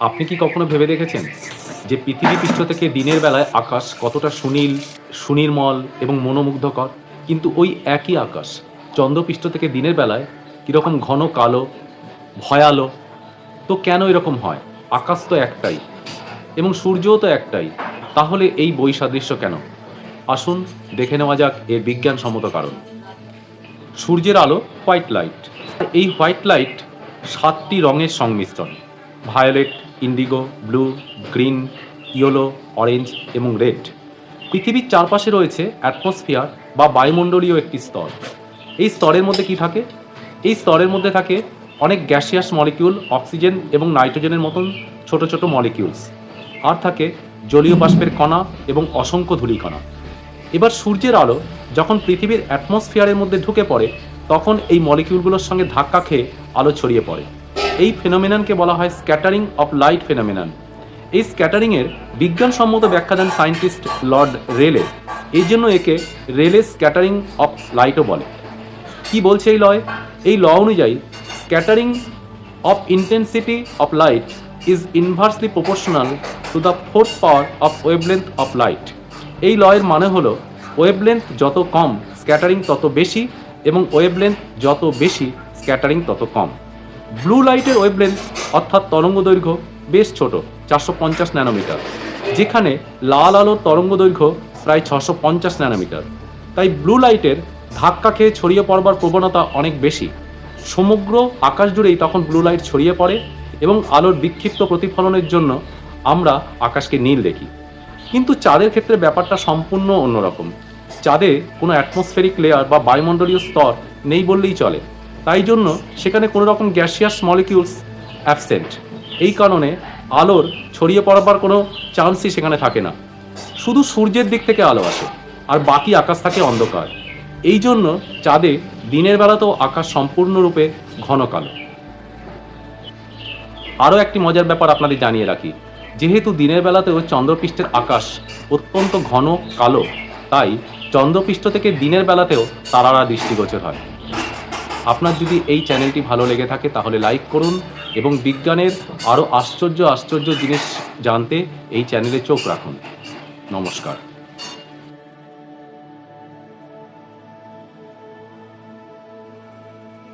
আপনি কি কখনো ভেবে দেখেছেন যে পৃথিবী পৃষ্ঠ থেকে দিনের বেলায় আকাশ কতটা সুনির্মল এবং মনোমুগ্ধকর, কিন্তু ওই একই আকাশ চন্দ্রপৃষ্ঠ থেকে দিনের বেলায় কীরকম ঘন কালো, ভয়ালো। তো কেন এরকম হয়? আকাশ তো একটাই এবং সূর্যও তো একটাই, তাহলে এই বৈসাদৃশ্য কেন? আসুন দেখে নেওয়া যাক এর বিজ্ঞানসম্মত কারণ। সূর্যের আলো হোয়াইট লাইট। এই হোয়াইট লাইট 7টি রঙের সংমিশ্রণ: violet, indigo, blue, green, yellow, orange এবং রেড। পৃথিবীর চারপাশে রয়েছে অ্যাটমসফিয়ার বা বায়ুমণ্ডলীয় একটি স্তর। এই স্তরের মধ্যে কি থাকে? এই স্তরের মধ্যে থাকে অনেক গ্যাসিয়াস মলিকিউল, অক্সিজেন এবং নাইট্রোজেনের মতন ছোট ছোট মলিকিউলস। আর থাকে জলীয় বাষ্পের কণা এবং অসংখ্য ধূলিকণা। এবার সূর্যের আলো যখন পৃথিবীর অ্যাটমসফিয়ারের মধ্যে ঢুকে পড়ে, তখন এই মলিকিউলগুলোর সঙ্গে ধাক্কা খেয়ে আলো ছড়িয়ে পড়ে। এই ফেনোমেননকে বলা হয় স্ক্যাটারিং অফ লাইট ফেনোমেনন। এই স্ক্যাটারিংয়ের বিজ্ঞানসম্মত ব্যাখ্যা দেন সায়েন্টিস্ট লর্ড রেলে। এই জন্য একে রেলে স্ক্যাটারিং অফ লাইটও বলে। কি বলছে এই লয়? এই ল অনুযায়ী scattering of intensity of light is inversely proportional to the fourth power of wavelength of light. এই লয়ের মানে হলো ওয়েভলেন্থ যত কম স্ক্যাটারিং তত বেশি, এবং ওয়েভলেন্থ যত বেশি স্ক্যাটারিং তত কম। ব্লু লাইটের ওয়েভলেন্থ অর্থাৎ তরঙ্গ দৈর্ঘ্য বেশ ছোট, 450 ন্যানোমিটার, যেখানে লাল আলোর তরঙ্গ দৈর্ঘ্য প্রায় 650 ন্যানোমিটার। তাই ব্লু লাইটের ধাক্কা খেয়ে ছড়িয়ে পড়বার প্রবণতা অনেক বেশি। সমগ্র আকাশ জুড়েই তখন ব্লু লাইট ছড়িয়ে পড়ে এবং আলোর বিক্ষিপ্ত প্রতিফলনের জন্য আমরা আকাশকে নীল দেখি। কিন্তু চাঁদের ক্ষেত্রে ব্যাপারটা সম্পূর্ণ অন্যরকম। চাঁদে কোনো অ্যাটমসফেরিক লেয়ার বা বায়ুমণ্ডলীয় স্তর নেই বললেই চলে। তাই জন্য সেখানে কোনো রকম গ্যাসিয়াস মলিকিউলস অ্যাবসেন্ট। এই কারণে আলোর ছড়িয়ে পড়বার কোনো চান্সই সেখানে থাকে না। শুধু সূর্যের দিক থেকে আলো আসে আর বাকি আকাশ থাকে অন্ধকার। এই জন্য চাঁদে দিনের বেলাতেও আকাশ সম্পূর্ণরূপে ঘন কালো। আরও একটি মজার ব্যাপার আপনাদের জানিয়ে রাখি, যেহেতু দিনের বেলাতেও চন্দ্রপৃষ্ঠের আকাশ অত্যন্ত ঘন কালো, তাই চন্দ্রপৃষ্ঠ থেকে দিনের বেলাতেও তারারা দৃষ্টিগোচর হয়। আপনার যদি এই চ্যানেলটি ভালো লেগে থাকে তাহলে লাইক করুন এবং বিজ্ঞানের আরও আশ্চর্য আশ্চর্য জিনিস জানতে এই চ্যানেলে চোখ রাখুন। নমস্কার।